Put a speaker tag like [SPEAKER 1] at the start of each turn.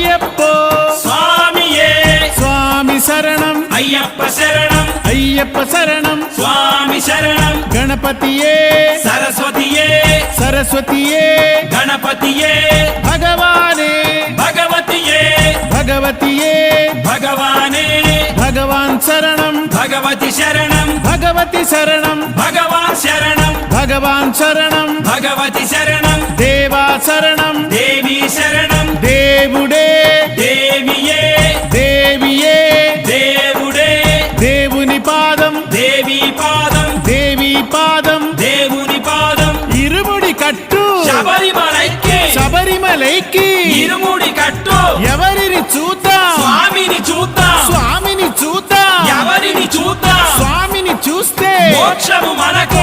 [SPEAKER 1] అయ్యప్పో
[SPEAKER 2] స్వామియే
[SPEAKER 1] స్వామి శరణం
[SPEAKER 2] అయ్యప్ప శరణం
[SPEAKER 1] అయ్యప్ప శరణం
[SPEAKER 2] స్వామి శరణం
[SPEAKER 1] గణపతియే
[SPEAKER 2] సరస్వతియే
[SPEAKER 1] సరస్వతియే
[SPEAKER 2] గణపతియే
[SPEAKER 1] భగవానే
[SPEAKER 2] భగవతియే
[SPEAKER 1] భగవతియే
[SPEAKER 2] భగవానే
[SPEAKER 1] భగవాన్ శరణం
[SPEAKER 2] భగవతి శరణం
[SPEAKER 1] భగవతి శరణం
[SPEAKER 2] భగవాన్ శరణం
[SPEAKER 1] భగవాన్ శరణం
[SPEAKER 2] భగవతి శరణం
[SPEAKER 1] దేవా శరణం
[SPEAKER 2] దేవి శరణం
[SPEAKER 1] దేవుడే
[SPEAKER 2] దేవియే
[SPEAKER 1] దేవియే
[SPEAKER 2] దేవుడే
[SPEAKER 1] దేవుని పాదం
[SPEAKER 2] దేవి పాదం
[SPEAKER 1] దేవి పాదం
[SPEAKER 2] దేవుని పాదం
[SPEAKER 1] ఇరుముడి కట్టు
[SPEAKER 2] శబరిమలైకి
[SPEAKER 1] శబరిమలైకి
[SPEAKER 2] ఇరుముడి కట్టు
[SPEAKER 1] ఎవరిని చూద్దాం
[SPEAKER 2] స్వామిని చూద్దాం
[SPEAKER 1] స్వామిని చూద్దాం
[SPEAKER 2] ఎవరిని చూద్దాం
[SPEAKER 1] స్వామిని చూస్తే
[SPEAKER 2] మోక్షము మనకు